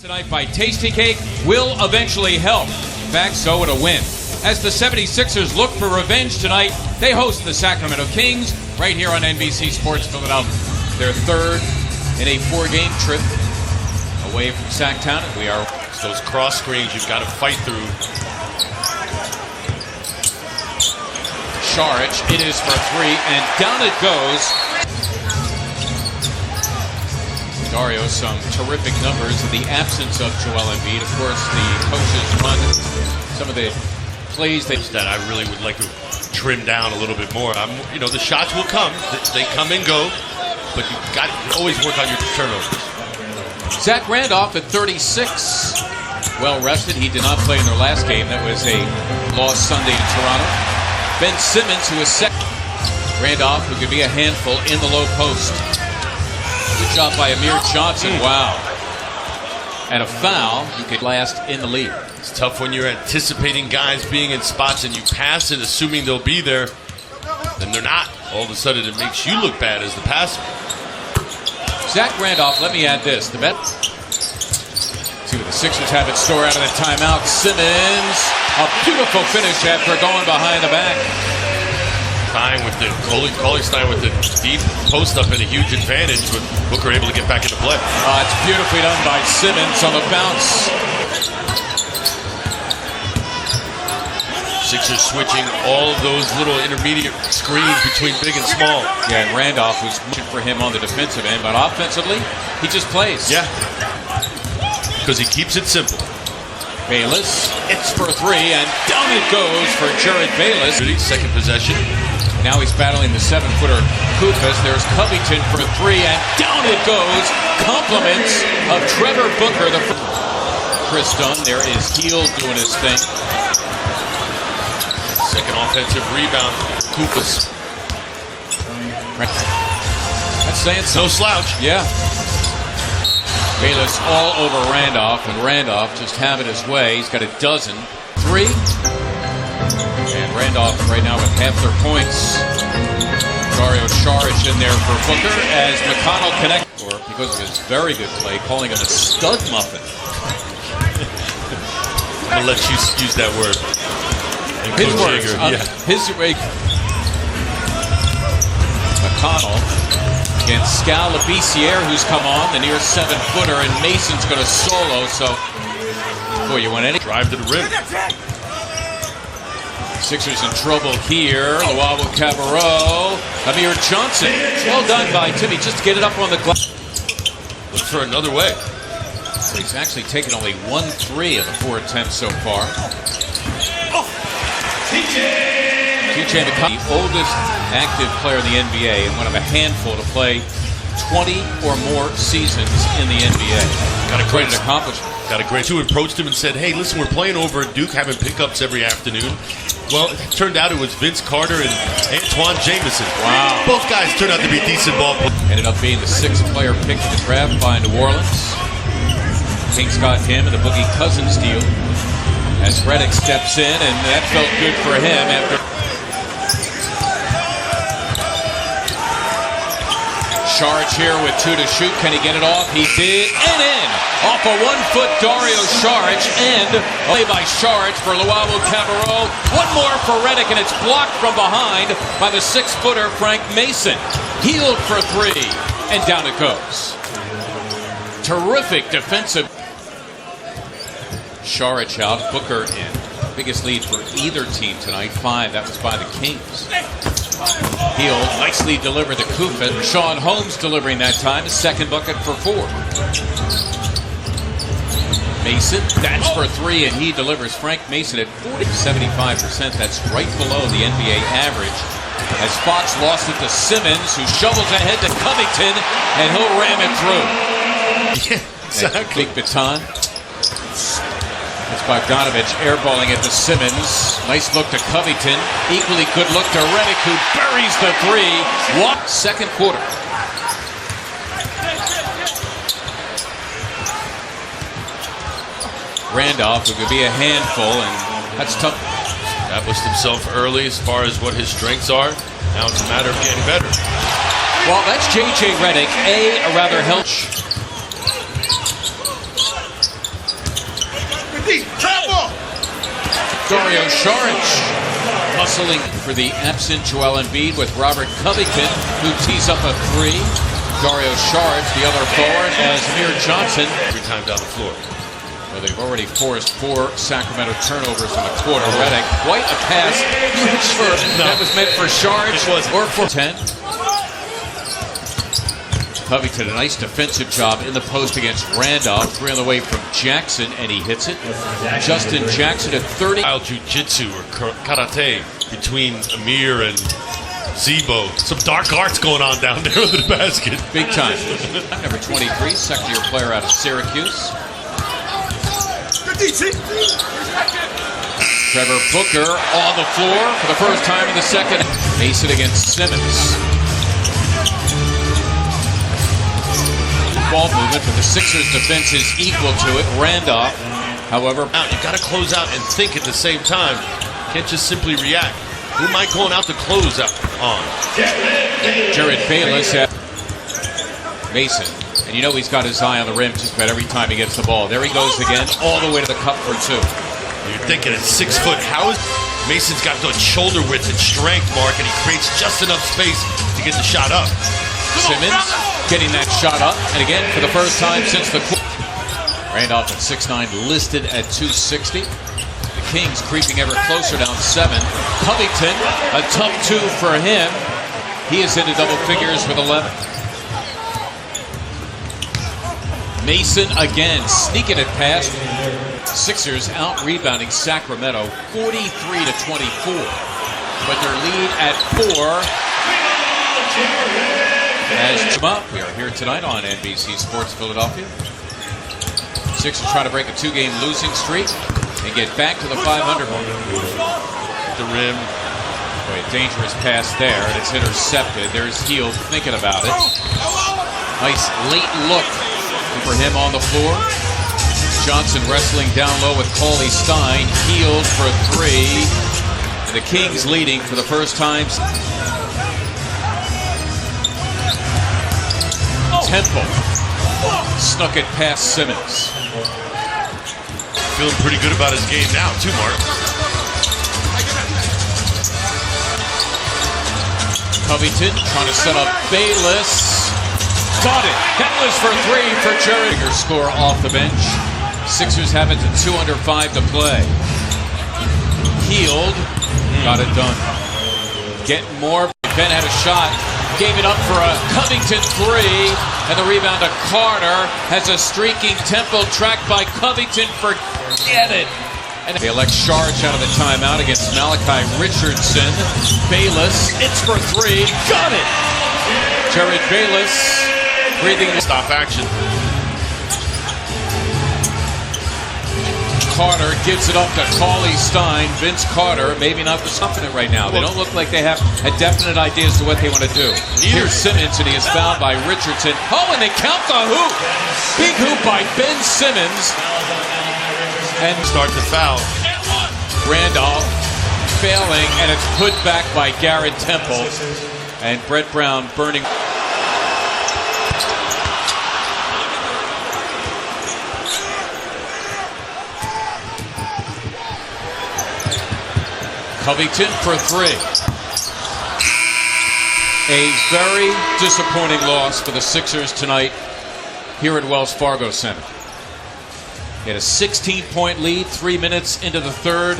Tonight by Tasty Cake will eventually help. In fact, so it'll win. As the 76ers look for revenge tonight, they host the Sacramento Kings right here on NBC Sports Philadelphia. Their third in a four-game trip away from Sacktown. We are it's those cross screens you've got to fight through. Saric, it is for three, and down it goes. Dario, some terrific numbers in the absence of Joel Embiid. Of course, the coaches run some of the plays that I really would like to trim down a little bit more. The shots will come; they come and go, but you got to always work on your turnovers. Zach Randolph at 36, well rested. He did not play in their last game. That was a loss Sunday to Toronto. Ben Simmons, who is second. Randolph, who could be a handful in the low post. Good job by Amir Johnson. Wow. And a foul, you could last in the lead. It's tough when you're anticipating guys being in spots and you pass it assuming they'll be there. Then they're not. All of a sudden it makes you look bad as the passer. Zach Randolph, let me add this. The bet. See what the Sixers have it store out of the timeout. Simmons, a beautiful finish after going behind the back. Stein with the Stein with the deep post up and a huge advantage, with Booker able to get back into play. It's beautifully done by Simmons on the bounce. Sixers switching all of those little intermediate screens between big and small. Yeah, and Randolph was moving for him on the defensive end, but offensively, he just plays. Yeah, because he keeps it simple. Bayless, it's for three, and down it goes for Jared Bayless. Second possession. Now he's battling the 7-footer Kufas. There's Covington for three, and down it goes. Compliments of Trevor Booker. Chris Dunn, there is Heel doing his thing. Second offensive rebound, Kufas. That's saying so. No slouch. Yeah. Bayless all over Randolph, and Randolph just having his way. He's got a dozen. Three. And Randolph right now with half their points. Dario Saric in there for Booker as McConnell connects. Or because of his very good play, calling him a stud muffin. I'm going to let you use that word. His words. McConnell against Scal Labissiere, who's come on, the near 7-footer, and Mason's going to solo, so boy, you want any drive to the rim. Sixers in trouble here. Luau Cabarro, Amir Johnson. Well done by Timmy, just to get it up on the glass. Look for another way. He's actually taken only 1-3 of the 4 attempts so far. TJ McConnell, the oldest active player in the NBA and one of a handful to play 20 or more seasons in the NBA. Got a great accomplishment. Got a great. Who approached him and said, "Hey, listen, we're playing over at Duke, having pickups every afternoon." Well, it turned out it was Vince Carter and Antoine Jameson. Wow. Both guys turned out to be decent ball players. Ended up being the 6th player picked in the draft by New Orleans. Kings got him in the Boogie Cousins deal as Redick steps in, and that felt good for him after. Saric here with 2 to shoot. Can he get it off? He did, and in! Off a 1-foot Dario Saric, and play by Saric for Luau Cabarro. One more for Redick, and it's blocked from behind by the 6-footer Frank Mason. Healed for three, and down it goes. Terrific defensive. Saric out, Booker in. Biggest lead for either team tonight, 5. That was by the Kings. Healed, nicely delivered to Kufas. Sean Holmes delivering that time, his second bucket for 4. Mason, that's for 3, and he delivers. Frank Mason at 75%. That's right below the NBA average. As Fox lost it to Simmons, who shovels ahead to Covington, and he'll ram it through. Yeah, exactly. Big baton. It's Bogdanovich airballing it to Simmons. Nice look to Covington. Equally good look to Redick, who buries the 3. What? Second quarter. Randolph, who could be a handful, and that's tough. Established himself early as far as what his strengths are. Now it's a matter of getting better. Well, that's J.J. Redick, a rather helch. Dario Saric hustling for the absent Joel Embiid with Robert Covington, who tees up a three. Dario Saric, the other forward, as Amir Johnson. Every time down the floor. Well, they've already forced 4 Sacramento turnovers in the quarter. Redick, quite a pass. That was meant for Saric or for 10. Covington, a nice defensive job in the post against Randolph. 3 on the way from Jackson, and he hits it. Justin Jackson at 30. Wild jiu-jitsu or karate between Amir and Zebo. Some dark arts going on down there under the basket. Big time. Number 23, second-year player out of Syracuse. Trevor Booker on the floor for the first time in the second. Mason against Simmons. Ball movement, but the Sixers' defense is equal to it. Randolph, however, you got to close out and think at the same time. Can't just simply react. Who am I going out to close out on? Jared Bayless at Mason. And you know he's got his eye on the rim just about every time he gets the ball. There he goes again, all the way to the cup for 2. You're thinking at 6 foot, how is Mason's got the shoulder width and strength, Mark, and he creates just enough space to get the shot up. Simmons getting that shot up, and again for the first time since the Randolph at 6'9", listed at 260. The Kings creeping ever closer down 7. Covington, a tough 2 for him. He is into double figures with 11. Mason again sneaking it past. Sixers out rebounding Sacramento 43-24, but their lead at 4. As we are here tonight on NBC Sports Philadelphia. Sixers trying to break a 2-game losing streak and get back to the 500 mark. The rim. Boy, a dangerous pass there, and it's intercepted. There's Hield thinking about it. Nice late look for him on the floor. Johnson wrestling down low with Cauley Stein. Hield for 3. And the Kings leading for the first time. Temple snuck it past Simmons. Feeling pretty good about his game now, too, Mark. Covington trying to set up Bayless. Got it. That was for 3 for Jerry. Score off the bench. Sixers have it to 2 under 5 to play. Hield got it done. Getting more. Ben had a shot. Gave it up for a Covington 3, and the rebound to Carter. Has a streaking Temple tracked by Covington. Forget it. And they elect Saric out of the timeout against Malachi Richardson. Bayless, it's for 3. Got it. Jared Bayless breathing. Stop action. Carter gives it up to Cauley Stein. Vince Carter, maybe not the confident right now. They don't look like they have a definite idea as to what they want to do. Here's Simmons, and he is fouled by Richardson. Oh, and they count the hoop. Big hoop by Ben Simmons. And start to foul. Randolph failing, and it's put back by Garrett Temple. And Brett Brown burning. Covington for 3. A very disappointing loss for the Sixers tonight here at Wells Fargo Center. They had a 16-point lead 3 minutes into the third.